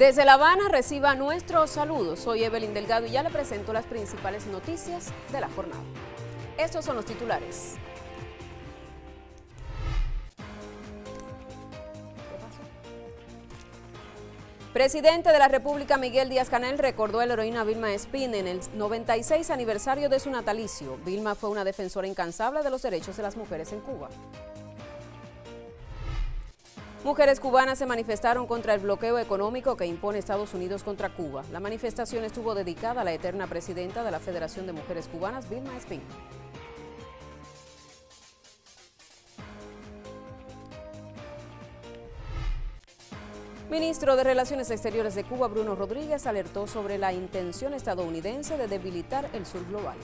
Desde La Habana reciba nuestros saludos. Soy Evelyn Delgado y ya le presento las principales noticias de la jornada. Estos son los titulares. Presidente de la República Miguel Díaz-Canel recordó a la heroína Vilma Espín en el 96 aniversario de su natalicio. Vilma fue una defensora incansable de los derechos de las mujeres en Cuba. Mujeres cubanas se manifestaron contra el bloqueo económico que impone Estados Unidos contra Cuba. La manifestación estuvo dedicada a la eterna presidenta de la Federación de Mujeres Cubanas, Vilma Espín. Ministro de Relaciones Exteriores de Cuba, Bruno Rodríguez, alertó sobre la intención estadounidense de debilitar el sur global.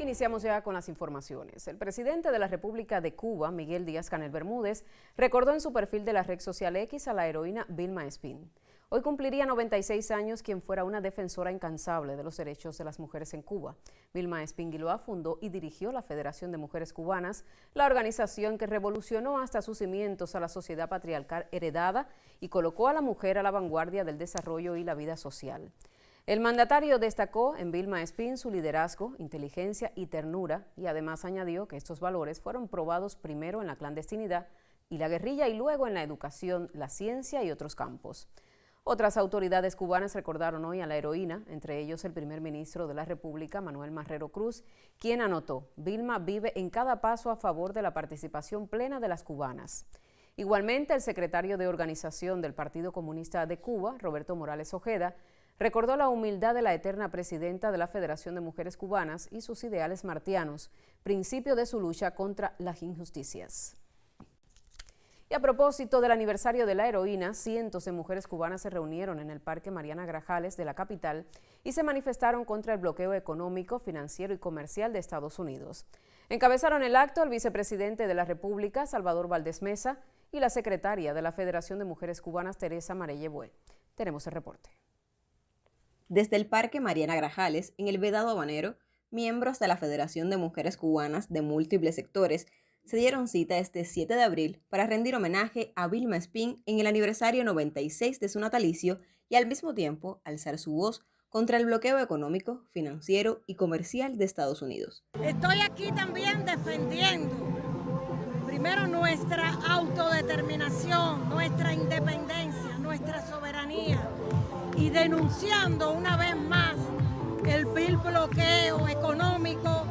Iniciamos ya con las informaciones. El presidente de la República de Cuba, Miguel Díaz-Canel Bermúdez, recordó en su perfil de la red social X a la heroína Vilma Espín. Hoy cumpliría 96 años quien fuera una defensora incansable de los derechos de las mujeres en Cuba. Vilma Espín Guiloa fundó y dirigió la Federación de Mujeres Cubanas, la organización que revolucionó hasta sus cimientos a la sociedad patriarcal heredada y colocó a la mujer a la vanguardia del desarrollo y la vida social. El mandatario destacó en Vilma Espín su liderazgo, inteligencia y ternura y además añadió que estos valores fueron probados primero en la clandestinidad y la guerrilla y luego en la educación, la ciencia y otros campos. Otras autoridades cubanas recordaron hoy a la heroína, entre ellos el primer ministro de la República, Manuel Marrero Cruz, quien anotó: Vilma vive en cada paso a favor de la participación plena de las cubanas. Igualmente, el secretario de Organización del Partido Comunista de Cuba, Roberto Morales Ojeda, recordó la humildad de la eterna presidenta de la Federación de Mujeres Cubanas y sus ideales martianos, principio de su lucha contra las injusticias. Y a propósito del aniversario de la heroína, cientos de mujeres cubanas se reunieron en el Parque Mariana Grajales de la capital y se manifestaron contra el bloqueo económico, financiero y comercial de Estados Unidos. Encabezaron el acto el vicepresidente de la República, Salvador Valdés Mesa, y la secretaria de la Federación de Mujeres Cubanas, Teresa Marelle Bué. Tenemos el reporte. Desde el Parque Mariana Grajales, en el Vedado Habanero, miembros de la Federación de Mujeres Cubanas de múltiples sectores se dieron cita este 7 de abril para rendir homenaje a Vilma Espín en el aniversario 96 de su natalicio y al mismo tiempo alzar su voz contra el bloqueo económico, financiero y comercial de Estados Unidos. Estoy aquí también defendiendo primero nuestra autodeterminación, nuestra independencia, nuestra soberanía, y denunciando una vez más el vil bloqueo económico,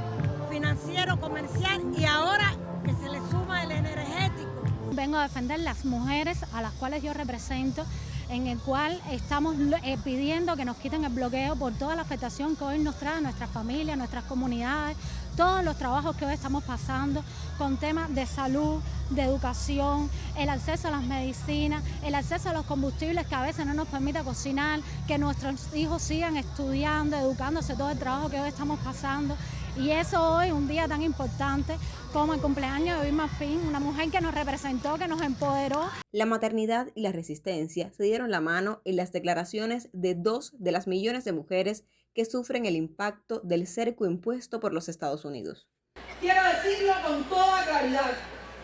financiero, comercial y ahora que se le suma el energético. Vengo a defender las mujeres a las cuales yo represento, en el cual estamos pidiendo que nos quiten el bloqueo por toda la afectación que hoy nos trae a nuestras familias, nuestras comunidades, todos los trabajos que hoy estamos pasando con temas de salud, de educación, el acceso a las medicinas, el acceso a los combustibles que a veces no nos permite cocinar, que nuestros hijos sigan estudiando, educándose, todo el trabajo que hoy estamos pasando. Y eso hoy, un día tan importante como el cumpleaños de Vilma Espín, una mujer que nos representó, que nos empoderó. La maternidad y la resistencia se dieron la mano en las declaraciones de 2 de las millones de mujeres que sufren el impacto del cerco impuesto por los Estados Unidos. Quiero decirlo con toda claridad,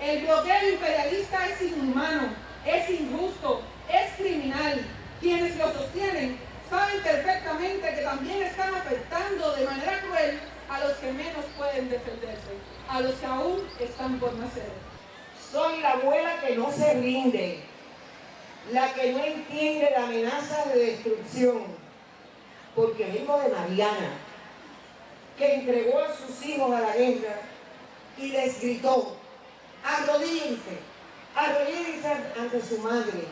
el bloqueo imperialista es inhumano, es injusto, es criminal. Quienes lo sostienen saben perfectamente que también están afectando de manera cruel a los que menos pueden defenderse, a los que aún están por nacer. Soy la abuela que no se rinde, la que no entiende la amenaza de destrucción, porque vengo de Mariana, que entregó a sus hijos a la guerra y les gritó: arrodíllense, arrodíllense ante su madre,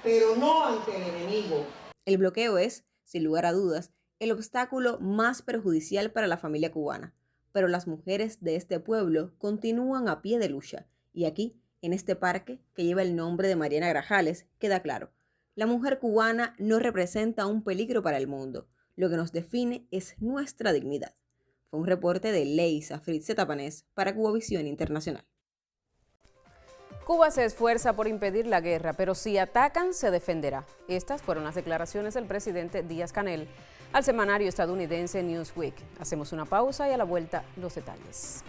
pero no ante el enemigo. El bloqueo es, sin lugar a dudas, el obstáculo más perjudicial para la familia cubana, pero las mujeres de este pueblo continúan a pie de lucha, y aquí, en este parque, que lleva el nombre de Mariana Grajales, queda claro: la mujer cubana no representa un peligro para el mundo, lo que nos define es nuestra dignidad. Fue un reporte de Leisa Fritze Tapanés para Cubavisión Internacional. Cuba se esfuerza por impedir la guerra, pero si atacan, se defenderá. Estas fueron las declaraciones del presidente Díaz-Canel al semanario estadounidense Newsweek. Hacemos una pausa y a la vuelta los detalles.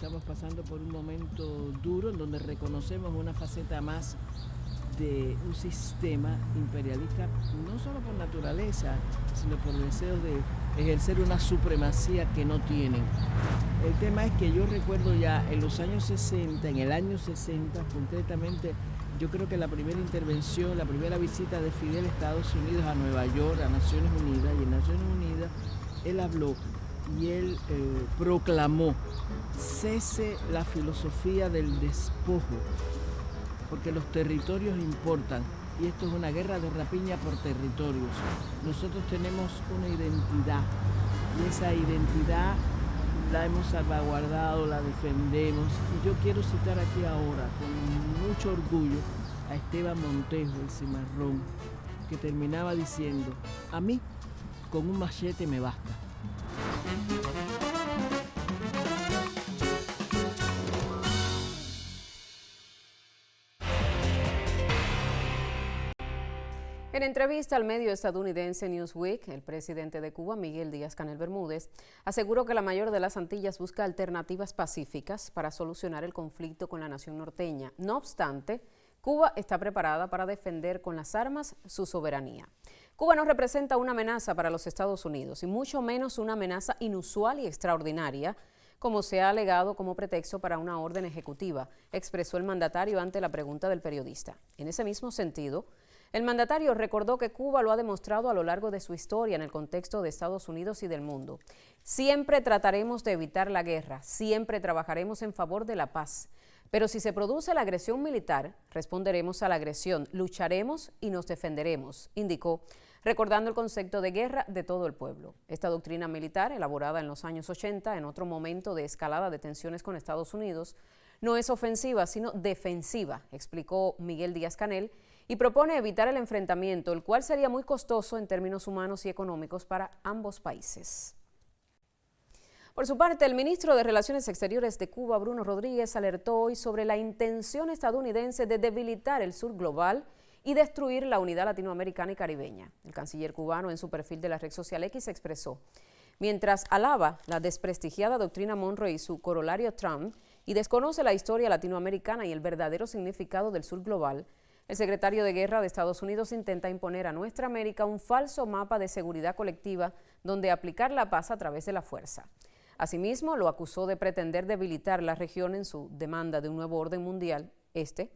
estamos pasando por un momento duro en donde reconocemos una faceta más de un sistema imperialista, no solo por naturaleza, sino por deseo de ejercer una supremacía que no tienen. El tema es que yo recuerdo ya en los años 60, en el año 60 concretamente, yo creo que la primera intervención, la primera visita de Fidel a Estados Unidos, a Nueva York, a Naciones Unidas, y en Naciones Unidas él habló y él proclamó: cese la filosofía del despojo, porque los territorios importan y esto es una guerra de rapiña por territorios. Nosotros tenemos una identidad y esa identidad la hemos salvaguardado, la defendemos. Y yo quiero citar aquí ahora con mucho orgullo a Esteban Montejo, el cimarrón, que terminaba diciendo: a mí con un machete me basta. En entrevista al medio estadounidense Newsweek, el presidente de Cuba, Miguel Díaz-Canel Bermúdez, aseguró que la mayor de las Antillas busca alternativas pacíficas para solucionar el conflicto con la nación norteña. No obstante, Cuba está preparada para defender con las armas su soberanía. Cuba no representa una amenaza para los Estados Unidos y mucho menos una amenaza inusual y extraordinaria, como se ha alegado como pretexto para una orden ejecutiva, expresó el mandatario ante la pregunta del periodista. En ese mismo sentido, el mandatario recordó que Cuba lo ha demostrado a lo largo de su historia en el contexto de Estados Unidos y del mundo. Siempre trataremos de evitar la guerra, siempre trabajaremos en favor de la paz. Pero si se produce la agresión militar, responderemos a la agresión, lucharemos y nos defenderemos, indicó, recordando el concepto de guerra de todo el pueblo. Esta doctrina militar, elaborada en los años 80, en otro momento de escalada de tensiones con Estados Unidos, no es ofensiva, sino defensiva, explicó Miguel Díaz-Canel, y propone evitar el enfrentamiento, el cual sería muy costoso en términos humanos y económicos para ambos países. Por su parte, el ministro de Relaciones Exteriores de Cuba, Bruno Rodríguez, alertó hoy sobre la intención estadounidense de debilitar el sur global y destruir la unidad latinoamericana y caribeña. El canciller cubano, en su perfil de la red social X, expresó: mientras alaba la desprestigiada doctrina Monroe y su corolario Trump y desconoce la historia latinoamericana y el verdadero significado del sur global, el secretario de Guerra de Estados Unidos intenta imponer a nuestra América un falso mapa de seguridad colectiva donde aplicar la paz a través de la fuerza. Asimismo, lo acusó de pretender debilitar la región en su demanda de un nuevo orden mundial.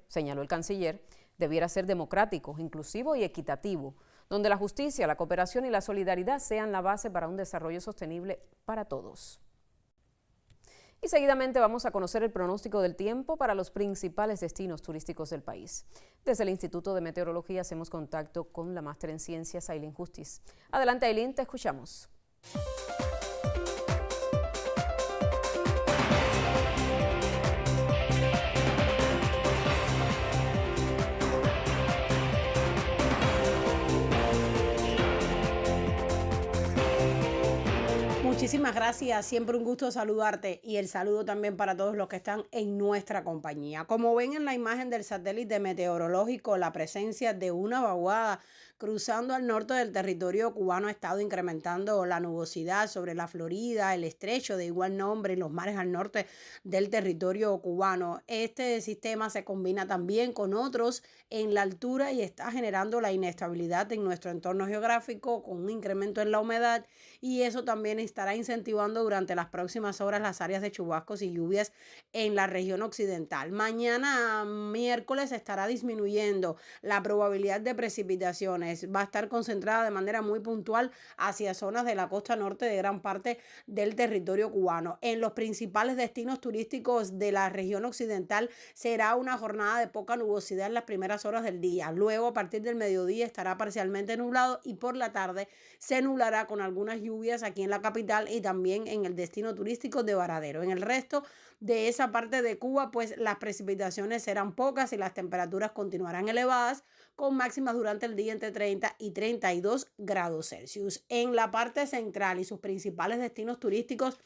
Señaló el canciller, debiera ser democrático, inclusivo y equitativo, donde la justicia, la cooperación y la solidaridad sean la base para un desarrollo sostenible para todos. Y seguidamente vamos a conocer el pronóstico del tiempo para los principales destinos turísticos del país. Desde el Instituto de Meteorología hacemos contacto con la máster en ciencias, Ailín Justiz. Adelante, Ailín, te escuchamos. Muchísimas gracias, siempre un gusto saludarte y el saludo también para todos los que están en nuestra compañía. Como ven en la imagen del satélite meteorológico, la presencia de una vaguada cruzando al norte del territorio cubano ha estado incrementando la nubosidad sobre la Florida, el estrecho de igual nombre y los mares al norte del territorio cubano. Este sistema se combina también con otros en la altura y está generando la inestabilidad en nuestro entorno geográfico con un incremento en la humedad, y eso también estará incentivando durante las próximas horas las áreas de chubascos y lluvias en la región occidental. Mañana miércoles estará disminuyendo la probabilidad de precipitaciones. Va a estar concentrada de manera muy puntual hacia zonas de la costa norte de gran parte del territorio cubano. En los principales destinos turísticos de la región occidental será una jornada de poca nubosidad en las primeras horas del día. Luego, a partir del mediodía, estará parcialmente nublado y por la tarde se nublará con algunas lluvias aquí en la capital y también en el destino turístico de Varadero. En el resto de esa parte de Cuba, pues las precipitaciones serán pocas y las temperaturas continuarán elevadas, con máximas durante el día entre 30 y 32 grados Celsius. En la parte central y sus principales destinos turísticos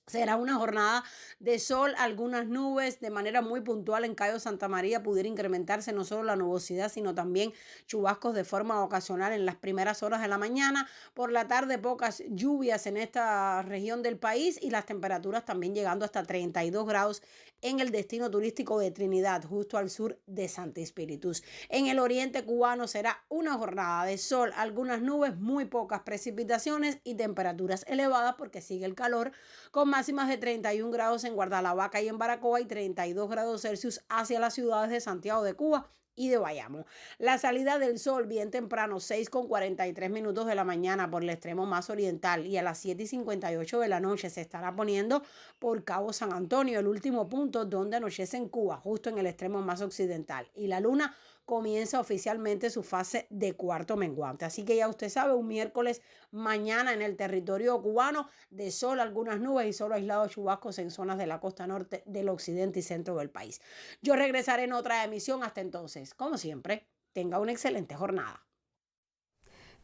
Será una jornada de sol, algunas nubes, de manera muy puntual en Cayo Santa María pudiera incrementarse no solo la nubosidad, sino también chubascos de forma ocasional en las primeras horas de la mañana. Por la tarde pocas lluvias en esta región del país y las temperaturas también llegando hasta 32 grados en el destino turístico de Trinidad, justo al sur de Santi Spíritus. En el oriente cubano será una jornada de sol, algunas nubes, muy pocas precipitaciones y temperaturas elevadas porque sigue el calor, con máximas de 31 grados en Guardalavaca y en Baracoa y 32 grados Celsius hacia las ciudades de Santiago de Cuba y de Bayamo. La salida del sol bien temprano, 6:43 de la mañana por el extremo más oriental, y a las 7:58 de la noche se estará poniendo por Cabo San Antonio, el último punto donde anochece en Cuba, justo en el extremo más occidental. Y la luna comienza oficialmente su fase de cuarto menguante. Así que ya usted sabe, un miércoles mañana en el territorio cubano de sol, algunas nubes y solo aislados chubascos en zonas de la costa norte, del occidente y centro del país. Yo regresaré en otra emisión. Hasta entonces, como siempre, tenga una excelente jornada.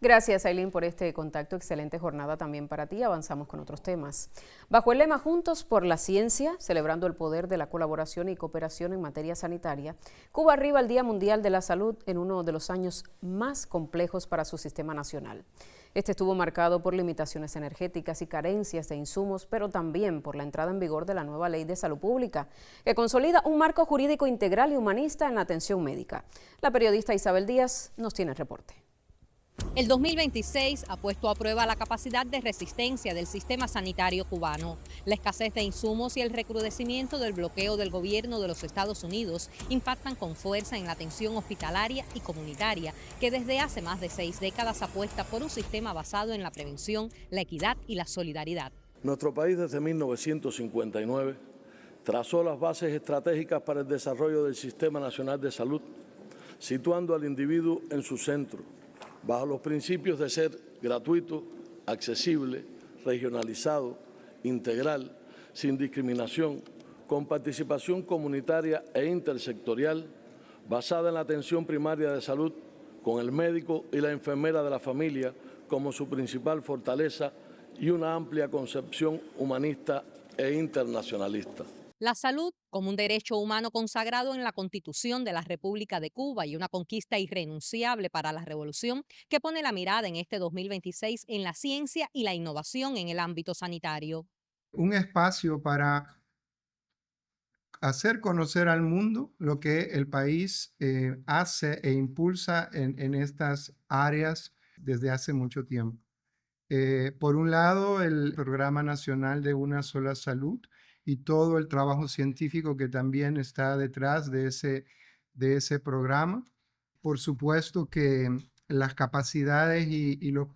Gracias, Aileen, por este contacto. Excelente jornada también para ti. Avanzamos con otros temas. Bajo el lema Juntos por la Ciencia, celebrando el poder de la colaboración y cooperación en materia sanitaria, Cuba arriba al Día Mundial de la Salud en uno de los años más complejos para su sistema nacional. Este estuvo marcado por limitaciones energéticas y carencias de insumos, pero también por la entrada en vigor de la nueva Ley de Salud Pública, que consolida un marco jurídico integral y humanista en la atención médica. La periodista Isabel Díaz nos tiene el reporte. El 2026 ha puesto a prueba la capacidad de resistencia del sistema sanitario cubano. La escasez de insumos y el recrudecimiento del bloqueo del gobierno de los Estados Unidos impactan con fuerza en la atención hospitalaria y comunitaria, que desde hace más de 6 décadas apuesta por un sistema basado en la prevención, la equidad y la solidaridad. Nuestro país desde 1959 trazó las bases estratégicas para el desarrollo del Sistema Nacional de Salud, situando al individuo en su centro, bajo los principios de ser gratuito, accesible, regionalizado, integral, sin discriminación, con participación comunitaria e intersectorial, basada en la atención primaria de salud, con el médico y la enfermera de la familia como su principal fortaleza y una amplia concepción humanista e internacionalista. La salud como un derecho humano consagrado en la Constitución de la República de Cuba y una conquista irrenunciable para la revolución que pone la mirada en este 2026 en la ciencia y la innovación en el ámbito sanitario. Un espacio para hacer conocer al mundo lo que el país hace e impulsa en estas áreas desde hace mucho tiempo. Por un lado, el Programa Nacional de Una Sola Salud, y todo el trabajo científico que también está detrás de ese programa. Por supuesto que las capacidades y los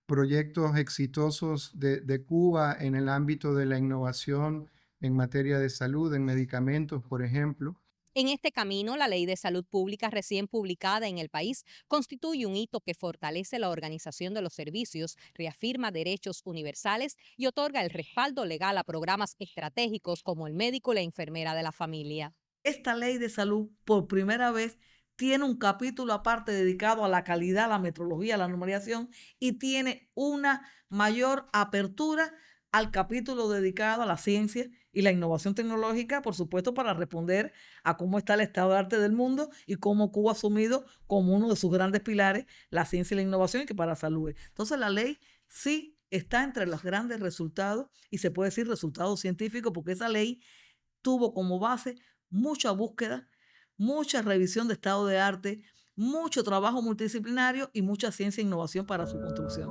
proyectos exitosos de Cuba en el ámbito de la innovación en materia de salud, en medicamentos, por ejemplo. En este camino, la Ley de Salud Pública recién publicada en el país constituye un hito que fortalece la organización de los servicios, reafirma derechos universales y otorga el respaldo legal a programas estratégicos como el médico y la enfermera de la familia. Esta Ley de Salud, por primera vez, tiene un capítulo aparte dedicado a la calidad, a la metrología, a la normalización, y tiene una mayor apertura al capítulo dedicado a la ciencia y la innovación tecnológica, por supuesto, para responder a cómo está el estado de arte del mundo y cómo Cuba ha asumido como uno de sus grandes pilares la ciencia y la innovación, y que para la salud. Entonces la ley sí está entre los grandes resultados, y se puede decir resultados científicos, porque esa ley tuvo como base mucha búsqueda, mucha revisión de estado de arte, mucho trabajo multidisciplinario y mucha ciencia e innovación para su construcción.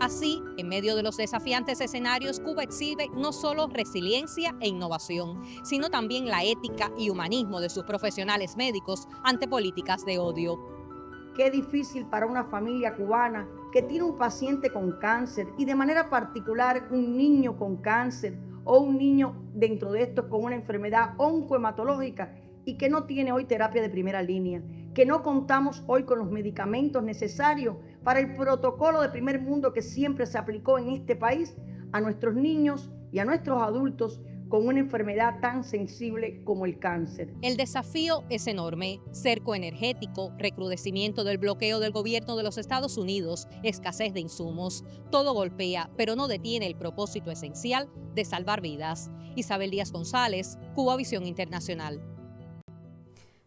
Así, en medio de los desafiantes escenarios, Cuba exhibe no solo resiliencia e innovación, sino también la ética y humanismo de sus profesionales médicos ante políticas de odio. Qué difícil para una familia cubana que tiene un paciente con cáncer, y de manera particular un niño con cáncer o un niño dentro de esto con una enfermedad oncohematológica, y que no tiene hoy terapia de primera línea, que no contamos hoy con los medicamentos necesarios para el protocolo de primer mundo que siempre se aplicó en este país a nuestros niños y a nuestros adultos con una enfermedad tan sensible como el cáncer. El desafío es enorme: cerco energético, recrudecimiento del bloqueo del gobierno de los Estados Unidos, escasez de insumos. Todo golpea, pero no detiene el propósito esencial de salvar vidas. Isabel Díaz González, Cubavisión Internacional.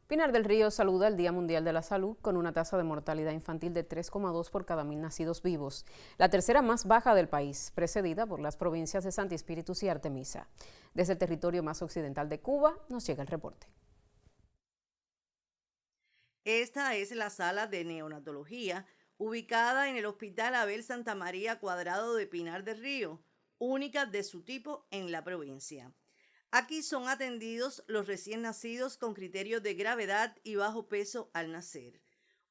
Pinar del Río saluda el Día Mundial de la Salud con una tasa de mortalidad infantil de 3,2 por cada 1.000 nacidos vivos, la tercera más baja del país, precedida por las provincias de Santi Espíritus y Artemisa. Desde el territorio más occidental de Cuba nos llega el reporte. Esta es la sala de neonatología ubicada en el Hospital Abel Santa María Cuadrado de Pinar del Río, única de su tipo en la provincia. Aquí son atendidos los recién nacidos con criterios de gravedad y bajo peso al nacer.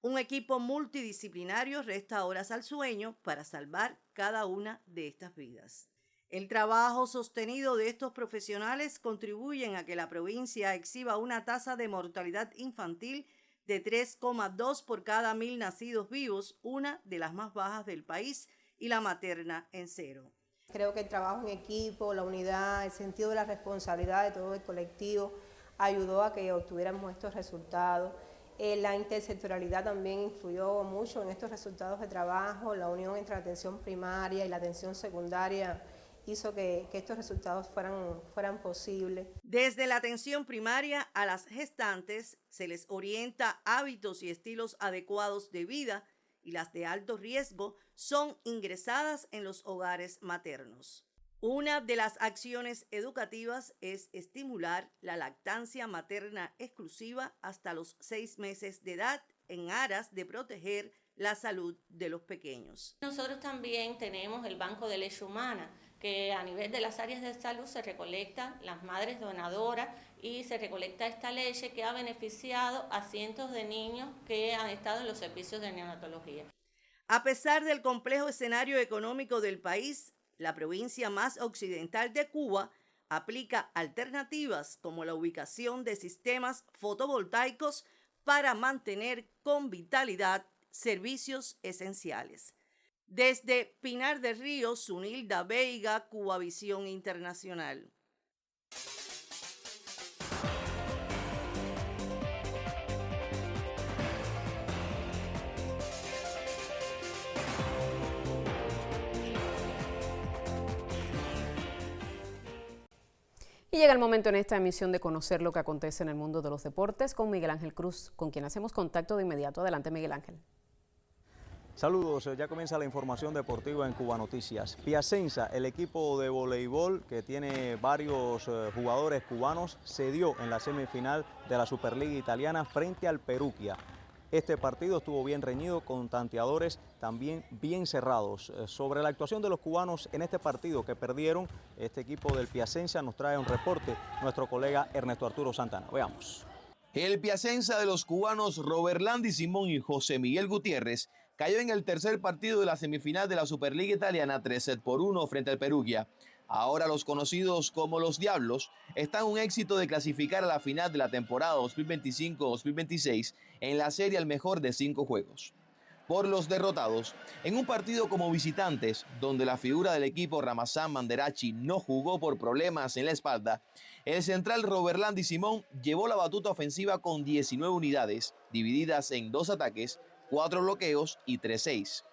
Un equipo multidisciplinario resta horas al sueño para salvar cada una de estas vidas. El trabajo sostenido de estos profesionales contribuyen a que la provincia exhiba una tasa de mortalidad infantil de 3,2 por cada 1.000 nacidos vivos, una de las más bajas del país, y la materna en 0. Creo que el trabajo en equipo, la unidad, el sentido de la responsabilidad de todo el colectivo ayudó a que obtuviéramos estos resultados. La intersectorialidad también influyó mucho en estos resultados de trabajo. La unión entre la atención primaria y la atención secundaria hizo que estos resultados fueran posibles. Desde la atención primaria a las gestantes se les orienta hábitos y estilos adecuados de vida, y las de alto riesgo son ingresadas en los hogares maternos. Una de las acciones educativas es estimular la lactancia materna exclusiva hasta los 6 meses de edad en aras de proteger la salud de los pequeños. Nosotros también tenemos el Banco de Leche Humana, que a nivel de las áreas de salud se recolectan las madres donadoras y se recolecta esta leche que ha beneficiado a cientos de niños que han estado en los servicios de neonatología. A pesar del complejo escenario económico del país, la provincia más occidental de Cuba aplica alternativas como la ubicación de sistemas fotovoltaicos para mantener con vitalidad servicios esenciales. Desde Pinar del Río, Zunilda Veiga, Cubavisión Internacional. Y llega el momento en esta emisión de conocer lo que acontece en el mundo de los deportes con Miguel Ángel Cruz, con quien hacemos contacto de inmediato. Adelante, Miguel Ángel. Saludos, ya comienza la información deportiva en Cuba Noticias. Piacenza, el equipo de voleibol que tiene varios jugadores cubanos, cedió en la semifinal de la Superliga Italiana frente al Perugia. Este partido estuvo bien reñido, con tanteadores también bien cerrados. Sobre la actuación de los cubanos en este partido que perdieron, este equipo del Piacenza nos trae un reporte nuestro colega Ernesto Arturo Santana. Veamos. El Piacenza de los cubanos Roberlandi Simón y José Miguel Gutiérrez cayó en el tercer partido de la semifinal de la Superliga Italiana 3-1 frente al Perugia. Ahora los conocidos como los Diablos están en un éxito de clasificar a la final de la temporada 2025-2026 en la serie al mejor de 5 juegos. Por los derrotados, en un partido como visitantes, donde la figura del equipo Ramazán Manderachi no jugó por problemas en la espalda, el central Roberlandi Simón llevó la batuta ofensiva con 19 unidades, divididas en 2 ataques, 4 bloqueos y 3-6.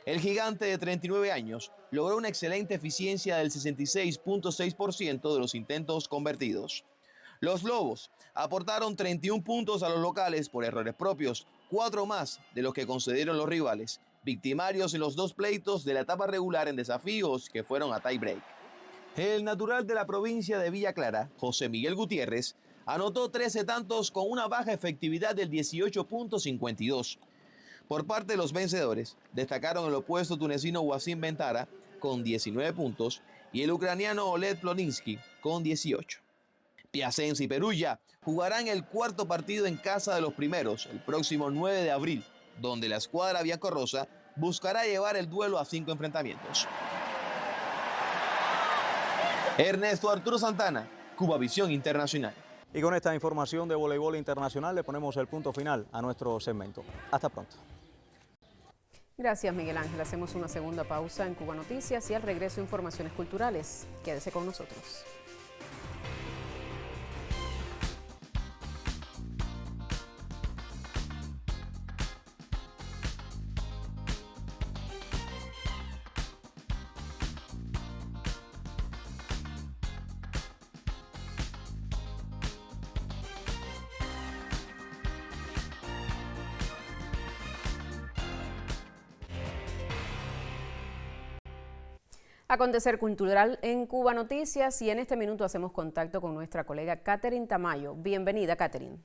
El gigante de 39 años logró una excelente eficiencia del 66.6% de los intentos convertidos. Los Lobos aportaron 31 puntos a los locales por errores propios, 4 más de los que concedieron los rivales, victimarios en los 2 pleitos de la etapa regular en desafíos que fueron a tie break. El natural de la provincia de Villa Clara, José Miguel Gutiérrez, anotó 13 tantos con una baja efectividad del 18.52. Por parte de los vencedores, destacaron el opuesto tunecino Wasim Bentara con 19 puntos y el ucraniano Oleg Ploninsky con 18. Piacenza y Perugia jugarán el cuarto partido en casa de los primeros el próximo 9 de abril, donde la escuadra biancorrosa buscará llevar el duelo a 5 enfrentamientos. Ernesto Arturo Santana, Cubavisión Internacional. Y con esta información de voleibol internacional le ponemos el punto final a nuestro segmento. Hasta pronto. Gracias, Miguel Ángel. Hacemos una segunda pausa en Cuba Noticias y al regreso informaciones culturales. Quédese con nosotros. Acontecer cultural en Cuba Noticias, y en este minuto hacemos contacto con nuestra colega Catherine Tamayo. Bienvenida, Catherine.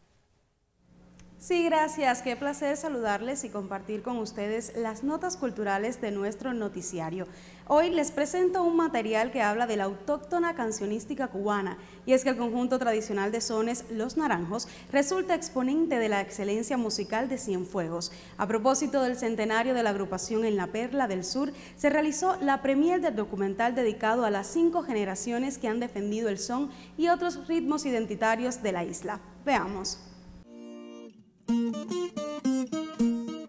Sí, gracias. Qué placer saludarles y compartir con ustedes las notas culturales de nuestro noticiario. Hoy les presento un material que habla de la autóctona cancionística cubana, y es que el conjunto tradicional de sones Los Naranjos resulta exponente de la excelencia musical de Cienfuegos. A propósito del centenario de la agrupación en la Perla del Sur, se realizó la premier del documental dedicado a las 5 generaciones que han defendido el son y otros ritmos identitarios de la isla. Veamos.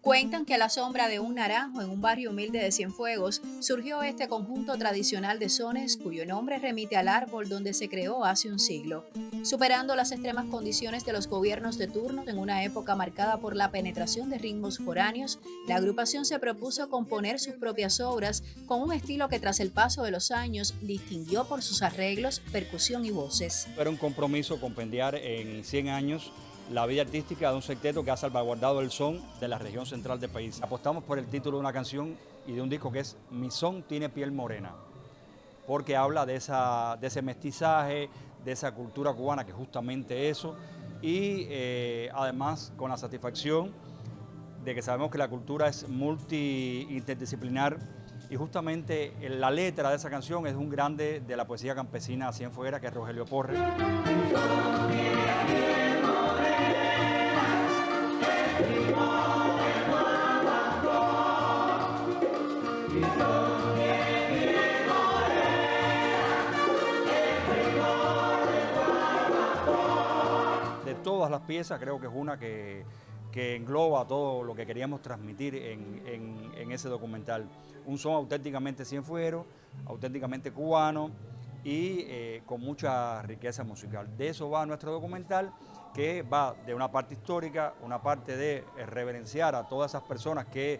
Cuentan que a la sombra de un naranjo en un barrio humilde de Cienfuegos surgió este conjunto tradicional de sones cuyo nombre remite al árbol donde se creó hace un siglo. Superando las extremas condiciones de los gobiernos de turno en una época marcada por la penetración de ritmos foráneos, la agrupación se propuso componer sus propias obras con un estilo que tras el paso de los años distinguió por sus arreglos, percusión y voces. Era un compromiso compendiar en 100 años la vida artística de un sexteto que ha salvaguardado el son de la región central del país. Apostamos por el título de una canción y de un disco que es Mi son tiene piel morena, porque habla de ese mestizaje, de esa cultura cubana, que es justamente eso, y además con la satisfacción de que sabemos que la cultura es multi-interdisciplinar, y justamente la letra de esa canción es un grande de la poesía campesina cienfueguera, que es Rogelio Porre. De todas las piezas, creo que es una que engloba todo lo que queríamos transmitir en ese documental. Un son auténticamente cienfuero, auténticamente cubano y con mucha riqueza musical. De eso va nuestro documental, que va de una parte histórica, una parte de reverenciar a todas esas personas que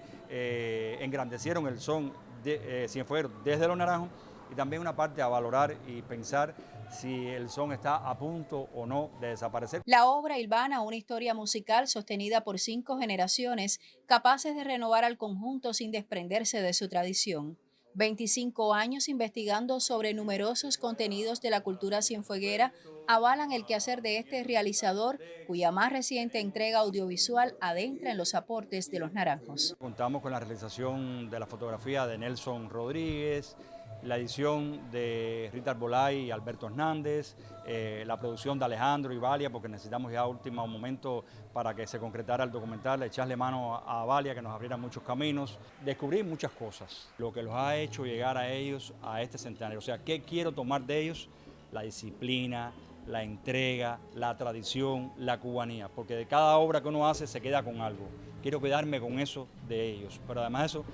engrandecieron el son de cienfuero desde Los Naranjos, y también una parte a valorar y pensar si el son está a punto o no de desaparecer. La obra hilvana una historia musical sostenida por 5 generaciones capaces de renovar al conjunto sin desprenderse de su tradición. 25 años investigando sobre numerosos contenidos de la cultura cienfueguera avalan el quehacer de este realizador, cuya más reciente entrega audiovisual adentra en los aportes de Los Naranjos. Contamos con la realización de la fotografía de Nelson Rodríguez, la edición de Rita Arbolay y Alberto Hernández, la producción de Alejandro y Valia, porque necesitamos ya último momento para que se concretara el documental, echarle mano a Valia, que nos abriera muchos caminos, descubrir muchas cosas, lo que los ha hecho llegar a ellos a este centenario. O sea, ¿qué quiero tomar de ellos? La disciplina, la entrega, la tradición, la cubanía, porque de cada obra que uno hace se queda con algo. Quiero quedarme con eso de ellos, pero además de eso,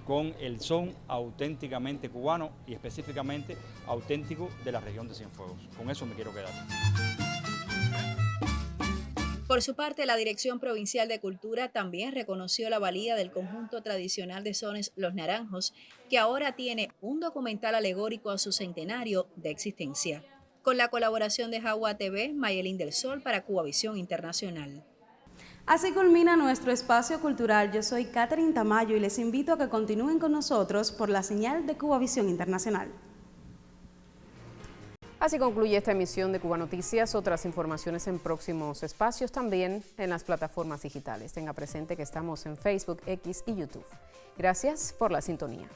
con el son auténticamente cubano y específicamente auténtico de la región de Cienfuegos. Con eso me quiero quedar. Por su parte, la Dirección Provincial de Cultura también reconoció la valía del conjunto tradicional de sones Los Naranjos, que ahora tiene un documental alegórico a su centenario de existencia. Con la colaboración de Jagua TV, Mayelín del Sol para Cubavisión Internacional. Así culmina nuestro espacio cultural. Yo soy Catherine Tamayo y les invito a que continúen con nosotros por la señal de Cubavisión Internacional. Así concluye esta emisión de Cuba Noticias. Otras informaciones en próximos espacios, también en las plataformas digitales. Tenga presente que estamos en Facebook, X y YouTube. Gracias por la sintonía.